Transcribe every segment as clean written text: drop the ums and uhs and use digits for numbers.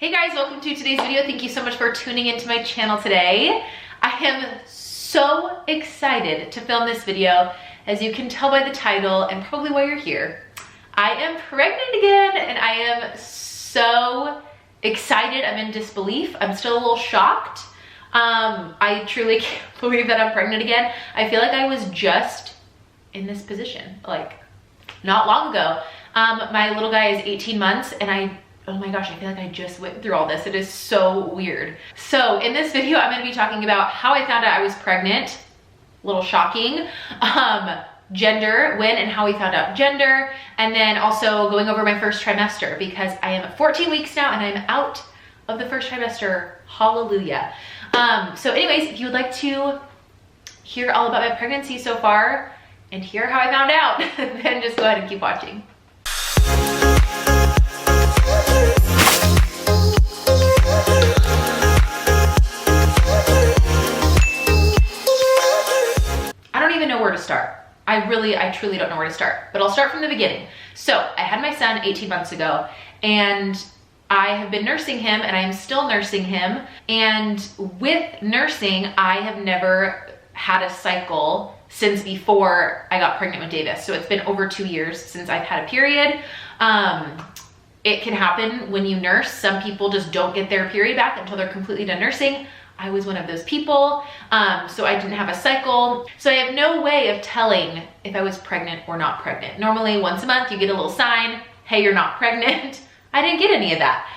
Hey guys, welcome to today's video. Thank you so much for tuning into my channel today. I am so excited to film this video. As you can tell by the title and probably why you're here, I am pregnant again and I am so excited. I'm in disbelief. I'm still a little shocked. I truly can't believe that I'm pregnant again. I feel like I was just in this position like not long ago. My little guy is 18 months and oh my gosh, I feel like I just went through all this. It is so weird. So in this video, I'm gonna be talking about how I found out I was pregnant, a little shocking, gender, when and how we found out gender, and then also going over my first trimester because I am 14 weeks now and I'm out of the first trimester, hallelujah. So anyways, if you would like to hear all about my pregnancy so far and hear how I found out, then just go ahead and keep watching. Know where to start. I truly don't know where to start, but I'll start from the beginning. So I had my son 18 months ago and I have been nursing him and I am still nursing him. And with nursing, I have never had a cycle since before I got pregnant with Davis. So it's been over 2 years since I've had a period. It can happen when you nurse. Some people just don't get their period back until they're completely done nursing. I was one of those people, so I didn't have a cycle. So I have no way of telling if I was pregnant or not pregnant. Normally once a month you get a little sign, hey, you're not pregnant. I didn't get any of that.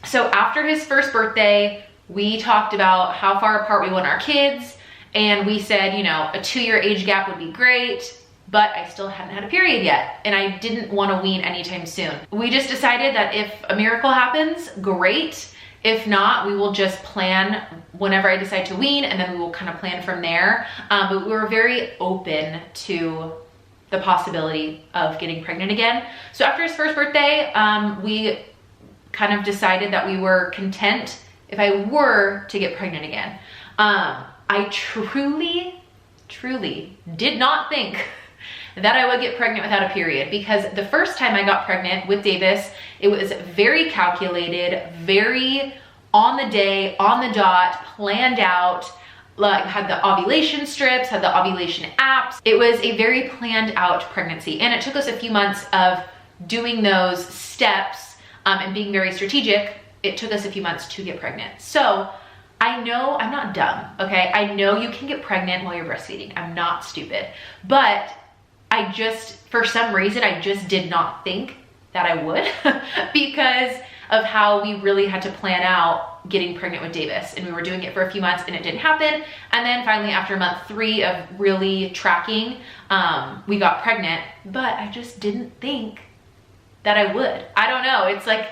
So after his first birthday, we talked about how far apart we want our kids. And we said, you know, a 2-year age gap would be great, but I still hadn't had a period yet. And I didn't want to wean anytime soon. We just decided that if a miracle happens, great. If not, we will just plan whenever I decide to wean and then we will kind of plan from there. But we were very open to the possibility of getting pregnant again. So after his first birthday, we kind of decided that we were content if I were to get pregnant again. I truly did not think that I would get pregnant without a period, because the first time I got pregnant with Davis, it was very calculated, very on the day, on the dot, planned out, like had the ovulation strips, had the ovulation apps. It was a very planned out pregnancy. And it took us a few months of doing those steps and being very strategic. It took us a few months to get pregnant. So I know I'm not dumb, okay? I know you can get pregnant while you're breastfeeding. I'm not stupid, but I just, for some reason, I just did not think that I would because of how we really had to plan out getting pregnant with Davis. And we were doing it for a few months and it didn't happen. And then finally after month 3 of really tracking, we got pregnant, but I just didn't think that I would. I don't know. It's like,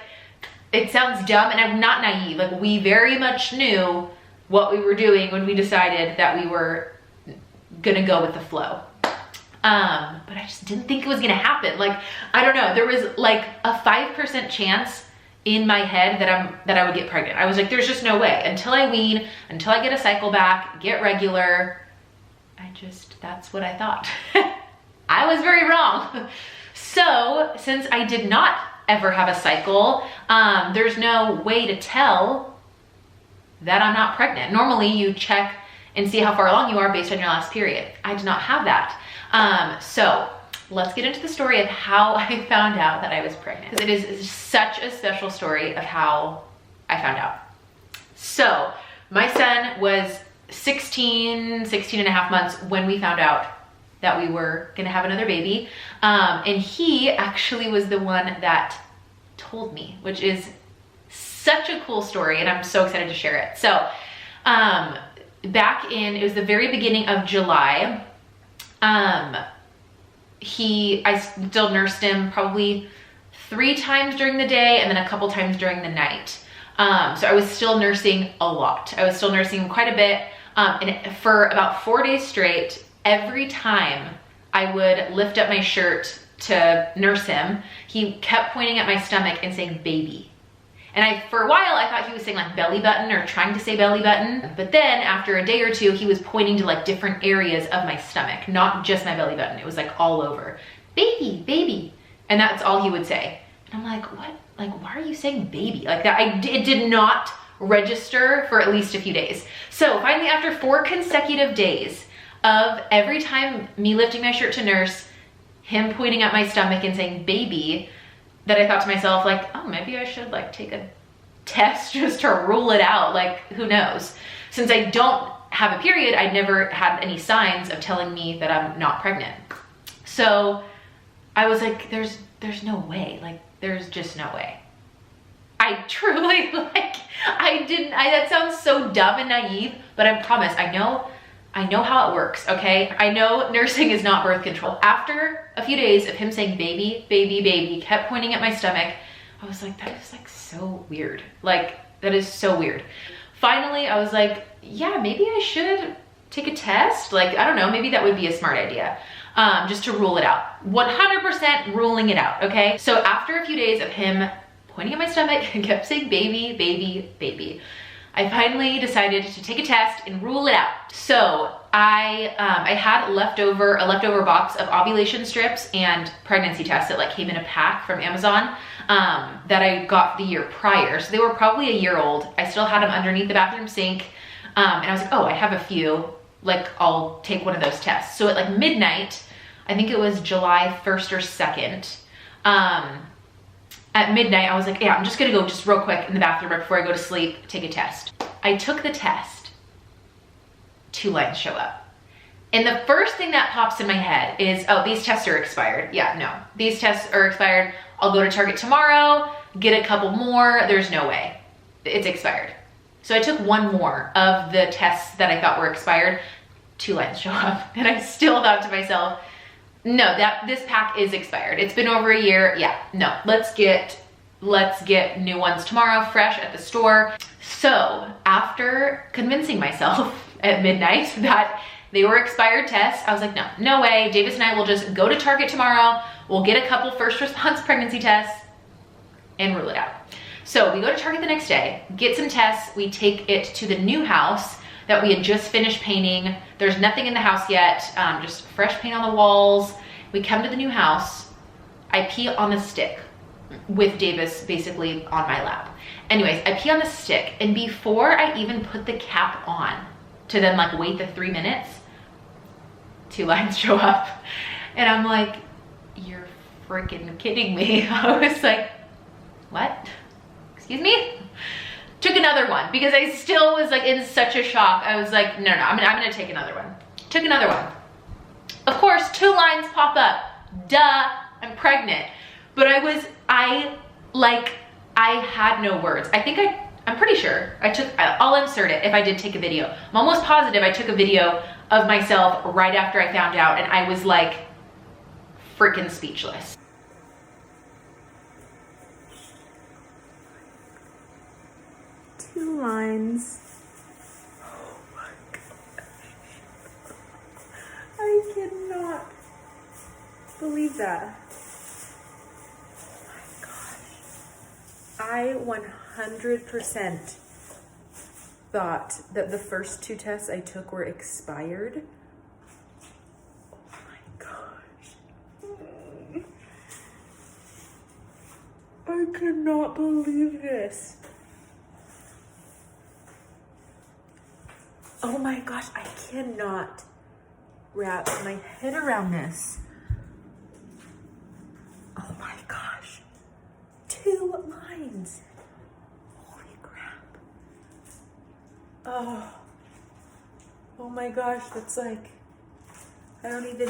it sounds dumb and I'm not naive. Like we very much knew what we were doing when we decided that we were gonna go with the flow. But I just didn't think it was gonna happen. Like, I don't know, there was like a 5% chance in my head that I would get pregnant. I was like, there's just no way. Until I wean, until I get a cycle back, get regular. That's what I thought. I was very wrong. So since I did not ever have a cycle, there's no way to tell that I'm not pregnant. Normally you check and see how far along you are based on your last period. I did not have that. So let's get into the story of how I found out that I was pregnant. It is such a special story of how I found out. So my son was 16 and a half months when we found out that we were gonna have another baby. And he actually was the one that told me, which is such a cool story and I'm so excited to share it. So it was the very beginning of July. I still nursed him probably 3 times during the day and then a couple times during the night. So I was still nursing a lot. I was still nursing him quite a bit. And for about 4 days straight, every time I would lift up my shirt to nurse him, he kept pointing at my stomach and saying baby. And for a while, I thought he was saying like belly button or trying to say belly button. But then after a day or two, he was pointing to like different areas of my stomach, not just my belly button. It was like all over. Baby, baby. And that's all he would say. And I'm like, what? like, why are you saying baby? Like that, it did not register for at least a few days. So finally, after 4 consecutive days of every time me lifting my shirt to nurse, him pointing at my stomach and saying baby, that I thought to myself, like, oh, maybe I should like take a test just to rule it out. Like, who knows? Since I don't have a period, I never had any signs of telling me that I'm not pregnant. So I was like, there's no way. Like, there's just no way. I truly, like, that sounds so dumb and naive, but I promise, I know how it works, okay? I know nursing is not birth control. After a few days of him saying baby, baby, baby, kept pointing at my stomach, I was like, that is like so weird. Like, that is so weird. Finally, I was like, yeah, maybe I should take a test. Like, I don't know, maybe that would be a smart idea. Just to rule it out. 100% ruling it out, okay? So after a few days of him pointing at my stomach and kept saying baby, baby, baby, I finally decided to take a test and rule it out. So I had a leftover box of ovulation strips and pregnancy tests that like came in a pack from Amazon that I got the year prior. So they were probably a year old. I still had them underneath the bathroom sink. And I was like, oh, I have a few, like I'll take one of those tests. So at like midnight, I think it was July 1st or 2nd, at midnight, I was like, yeah, I'm just gonna go just real quick in the bathroom right before I go to sleep, take a test. I took the test, 2 lines show up. And the first thing that pops in my head is, oh, these tests are expired. Yeah, no, these tests are expired. I'll go to Target tomorrow, get a couple more. There's no way, it's expired. So I took 1 more of the tests that I thought were expired, 2 lines show up. And I still thought to myself, no, this pack is expired. It's been over a year. Yeah, no, let's get new ones tomorrow, fresh at the store. So after convincing myself at midnight that they were expired tests, I was like, no way. Davis and I will just go to Target tomorrow. We'll get a couple first response pregnancy tests and rule it out. So we go to Target the next day, get some tests. We take it to the new house that we had just finished painting. There's nothing in the house yet, just fresh paint on the walls. We come to the new house. I pee on the stick with Davis basically on my lap. Anyways, I pee on the stick, and before I even put the cap on to then like wait the 3 minutes, 2 lines show up. And I'm like, you're freaking kidding me. I was like, what? Excuse me? Took another one because I still was like in such a shock. I was like, no, I'm gonna take another one. Took another one. Of course, 2 lines pop up. Duh, I'm pregnant. But I had no words. I'm pretty sure I'll insert it if I did take a video. I'm almost positive I took a video of myself right after I found out, and I was like freaking speechless. Lines. Oh my gosh. I cannot believe that. Oh my gosh. I 100% thought that the first 2 tests I took were expired. Oh my gosh. I cannot believe this. Oh my gosh, I cannot wrap my head around this. Oh my gosh. 2 lines. Holy crap. Oh my gosh, that's like, I don't even,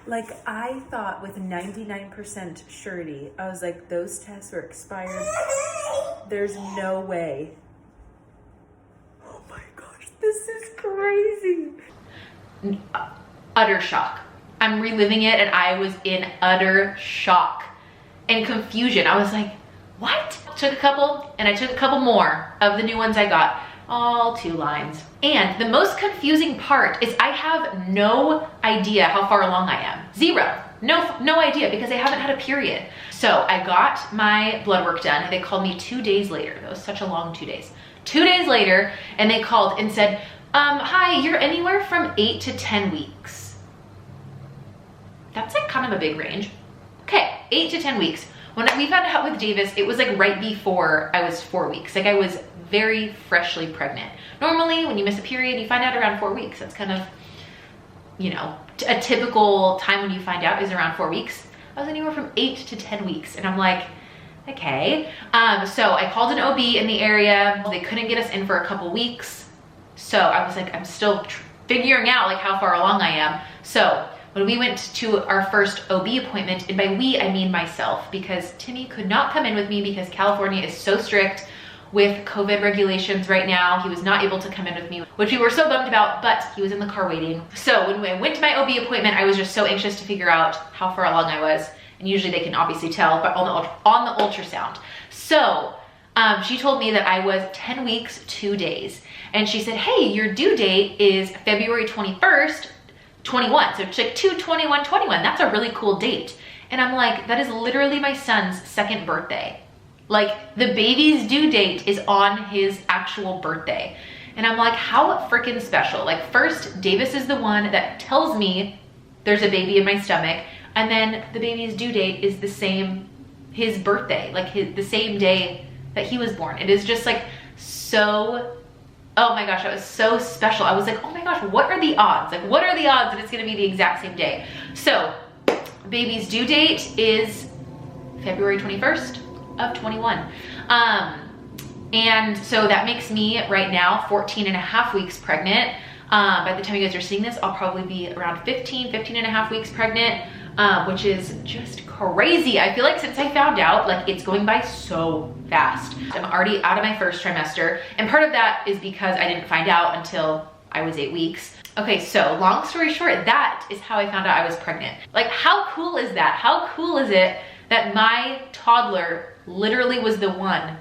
like I thought with 99% surety, I was like, those tests were expired. There's no way. This is crazy. Utter shock. I'm reliving it, and I was in utter shock and confusion. I was like, what? Took a couple, and I took a couple more of the new ones I got. All 2 lines. And the most confusing part is I have no idea how far along I am. 0. No idea, because I haven't had a period. So I got my blood work done. They called me 2 days later. That was such a long 2 days. 2 days later, and they called and said, hi, you're anywhere from 8 to 10 weeks. That's like kind of a big range. Okay, 8 to 10 weeks. When we found out with Davis, it was like right before I was 4 weeks. Like I was very freshly pregnant. Normally when you miss a period, you find out around 4 weeks. That's kind of, you know, a typical time when you find out is around 4 weeks. I was anywhere from 8 to 10 weeks. And I'm like, okay. So I called an OB in the area. They couldn't get us in for a couple weeks. So I was like, I'm still figuring out like how far along I am. So when we went to our first OB appointment, and by we, I mean myself, because Timmy could not come in with me because California is so strict with COVID regulations right now. He was not able to come in with me, which we were so bummed about, but he was in the car waiting. So when I went to my OB appointment, I was just so anxious to figure out how far along I was. And usually they can obviously tell, but on the ultrasound. So she told me that I was 10 weeks, 2 days. And she said, hey, your due date is February 21st, 21. So it's like 2/21/21. That's a really cool date. And I'm like, that is literally my son's second birthday. Like the baby's due date is on his actual birthday. And I'm like, how freaking special. Like first, Davis is the one that tells me there's a baby in my stomach. And then the baby's due date is the same, his birthday, like the same day that he was born. It is just like so, oh my gosh, that was so special. I was like, oh my gosh, what are the odds? Like what are the odds that it's gonna be the exact same day? So baby's due date is February 21st of 21. And so that makes me right now 14 and a half weeks pregnant. By the time you guys are seeing this, I'll probably be around 15 and a half weeks pregnant, which is just crazy. I feel like since I found out, like it's going by so fast. I'm already out of my first trimester. And part of that is because I didn't find out until I was 8 weeks. Okay, so long story short, that is how I found out I was pregnant. Like how cool is that? How cool is it that my toddler literally was the one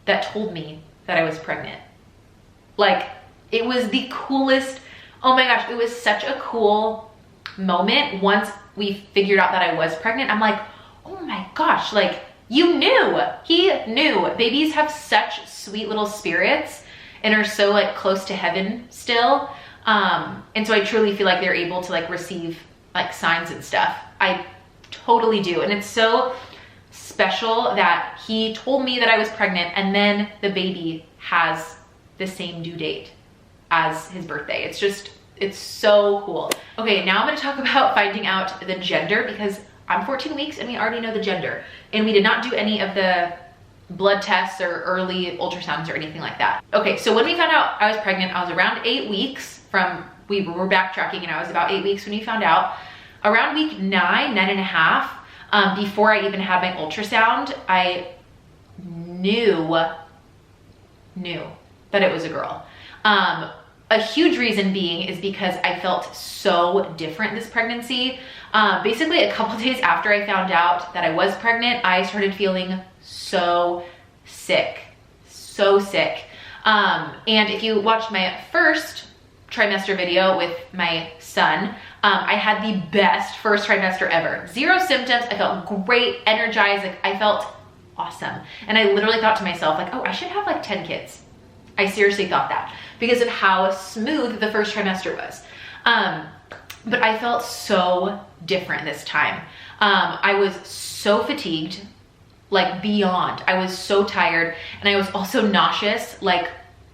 that told me that I was pregnant? Like it was the coolest, oh my gosh, it was such a cool moment once we figured out that I was pregnant. I'm like, oh my gosh, like you knew, he knew. Babies have such sweet little spirits and are so like close to heaven still. And so I truly feel like they're able to like receive like signs and stuff. I totally do. And it's so special that he told me that I was pregnant and then the baby has the same due date as his birthday. It's just, it's so cool. Okay, now I'm gonna talk about finding out the gender because I'm 14 weeks and we already know the gender. And we did not do any of the blood tests or early ultrasounds or anything like that. Okay, so when we found out I was pregnant, I was around 8 weeks from, we were backtracking and I was about 8 weeks when we found out. Around week 9 and a half, before I even had my ultrasound, I knew that it was a girl. A huge reason being is because I felt so different this pregnancy. Basically a couple days after I found out that I was pregnant, I started feeling so sick, so sick. And if you watched my first trimester video with my son, I had the best first trimester ever. 0 symptoms, I felt great, energized, like I felt awesome. And I literally thought to myself like, oh, I should have like 10 kids. I seriously thought that because of how smooth the first trimester was. But I felt so different this time. I was so fatigued, like beyond. I was so tired and I was also nauseous, like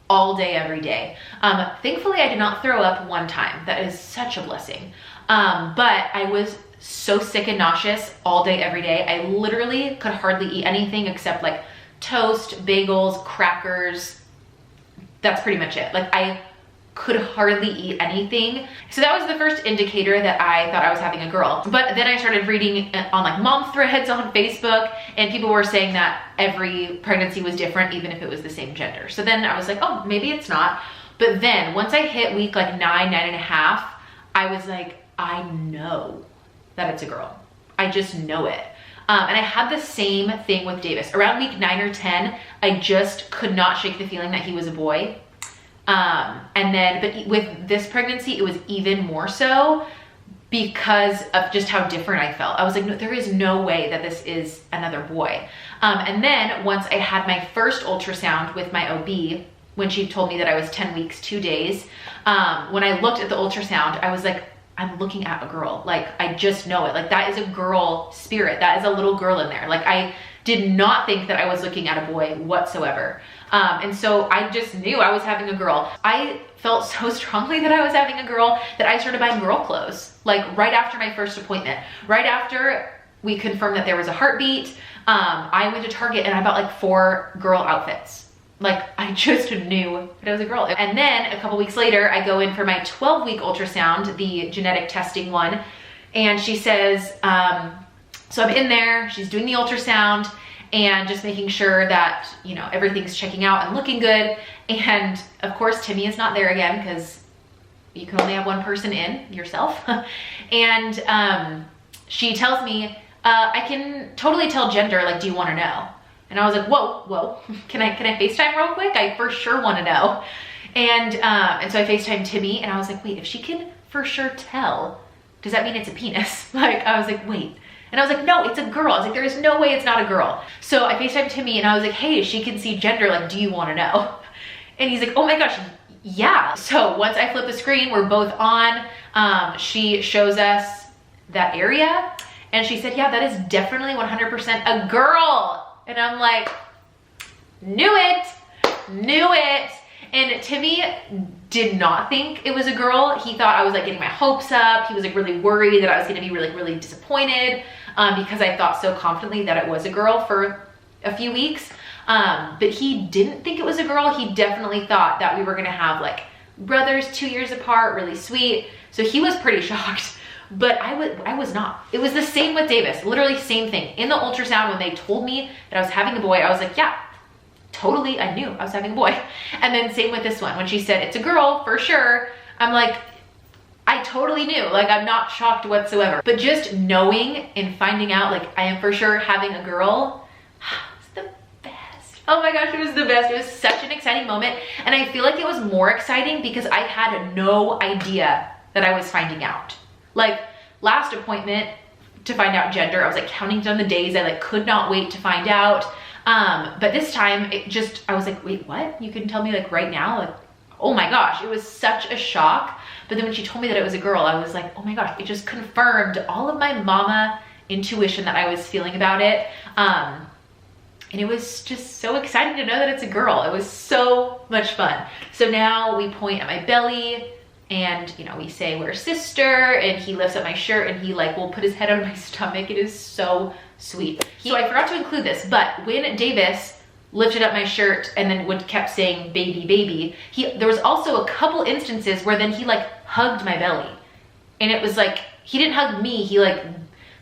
all day, every day. Thankfully, I did not throw up one time. That is such a blessing. But I was so sick and nauseous all day, every day. I literally could hardly eat anything except like toast, bagels, crackers. That's pretty much it. Like I could hardly eat anything. So that was the first indicator that I thought I was having a girl. But then I started reading on like mom threads on Facebook and people were saying that every pregnancy was different even if it was the same gender. So then I was like, oh, maybe it's not. But then once I hit week like 9 and a half, I was like, I know that it's a girl. I just know it. And I had the same thing with Davis. Around week 9 or 10, I just could not shake the feeling that he was a boy. But with this pregnancy, it was even more so because of just how different I felt. I was like, no, there is no way that this is another boy. And then once I had my first ultrasound with my OB, when she told me that I was 10 weeks, 2 days, when I looked at the ultrasound, I was like, I'm looking at a girl. Like, I just know it. Like, that is a girl spirit. That is a little girl in there. Like, Did not think that I was looking at a boy whatsoever. And so I just knew I was having a girl. I felt so strongly that I was having a girl that I started buying girl clothes, like right after my first appointment. Right after we confirmed that there was a heartbeat, I went to Target and I bought like 4 girl outfits. Like I just knew that I was a girl. And then a couple weeks later, I go in for my 12-week ultrasound, the genetic testing one. And she says, so I'm in there, she's doing the ultrasound and just making sure that, you know, everything's checking out and looking good. And of course, Timmy is not there again because you can only have one person in, yourself. And she tells me, I can totally tell gender, like, do you want to know? And I was like, whoa, can I FaceTime real quick? I for sure want to know. And so I FaceTimed Timmy and I was like, wait, if she can for sure tell, does that mean it's a penis? Like, I was like, wait. And I was like, no, it's a girl. I was like, there is no way it's not a girl. So I FaceTimed Timmy and I was like, hey, she can see gender, like, do you want to know? And he's like, oh my gosh, yeah. So once I flip the screen, we're both on. She shows us that area and she said, yeah, that is definitely 100% a girl. And I'm like, knew it. And Timmy did not think it was a girl. He thought I was like getting my hopes up. He was like really worried that I was gonna be really disappointed because I thought so confidently that it was a girl for a few weeks. But he didn't think it was a girl. He definitely thought that we were gonna have like brothers 2 years apart, really sweet. So he was pretty shocked. But I was not. It was the same with Davis, literally same thing. In the ultrasound, when they told me that I was having a boy, I was like, yeah, totally, I knew I was having a boy. And then same with this one. When she said it's a girl, for sure, I'm like, I totally knew. Like, I'm not shocked whatsoever. But just knowing and finding out, like, I am for sure having a girl, it's the best. Oh my gosh, it was the best. It was such an exciting moment. And I feel like it was more exciting because I had no idea that I was finding out. Like last appointment to find out gender, I was like counting down the days. I like could not wait to find out. But this time I was like, wait, what? You can tell me like right now? Like, oh my gosh, it was such a shock. But then when she told me that it was a girl, I was like, oh my gosh, it just confirmed all of my mama intuition that I was feeling about it. And it was just so exciting to know that it's a girl. It was so much fun. So now we point at my belly and, you know, we say we're sister, and he lifts up my shirt and he like will put his head on my stomach. It is so sweet. So I forgot to include this, but when Davis lifted up my shirt and then kept saying baby, there was also a couple instances where then he like hugged my belly. And it was like, he didn't hug me, he like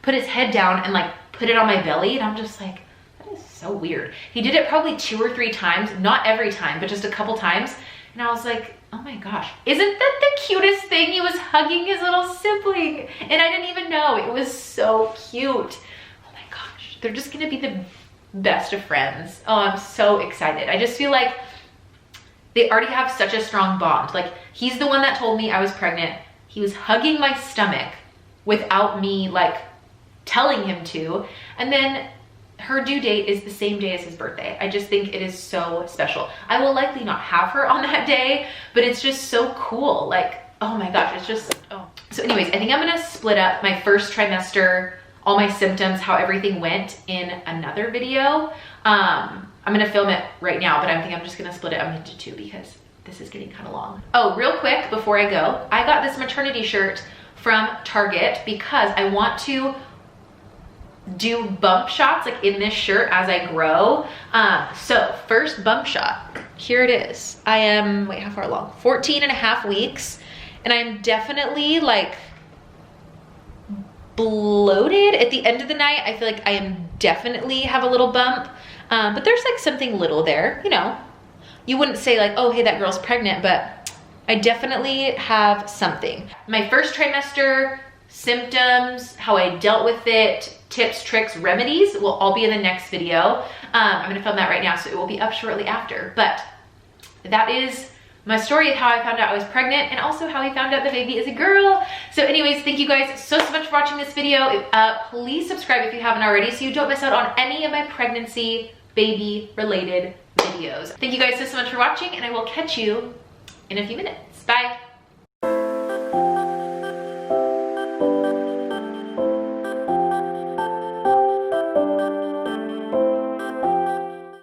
put his head down and like put it on my belly. And I'm just like, that is so weird. He did it probably 2 or 3 times, not every time, but just a couple times. And I was like, oh my gosh, isn't that the cutest thing? He was hugging his little sibling and I didn't even know. It was so cute. Oh my gosh, they're just gonna be the best of friends. Oh, I'm so excited. I just feel like they already have such a strong bond. Like, he's the one that told me I was pregnant. He was hugging my stomach without me like telling him to. And then her due date is the same day as his birthday. I just think it is so special. I will likely not have her on that day, but it's just so cool. Like, oh my gosh, it's just, oh. So anyways, I think I'm gonna split up my first trimester, all my symptoms, how everything went in another video. I'm gonna film it right now, but I think I'm just gonna split it up into 2 because this is getting kind of long. Oh, real quick before I go, I got this maternity shirt from Target because I want to do bump shots like in this shirt as I grow. So first bump shot, here it is. I am, wait, how far along? 14.5 weeks. And I'm definitely like bloated at the end of the night. I feel like I am definitely have a little bump, but there's like something little there, you know. You wouldn't say like, oh, hey, that girl's pregnant, but I definitely have something. My first trimester symptoms, how I dealt with it, tips, tricks, remedies will all be in the next video. I'm gonna film that right now, so it will be up shortly after. But that is my story of how I found out I was pregnant and also how I found out the baby is a girl. So anyways, thank you guys so much for watching this video. Please subscribe if you haven't already so you don't miss out on any of my pregnancy, baby related videos. Thank you guys so much for watching, and I will catch you in a few minutes. Bye.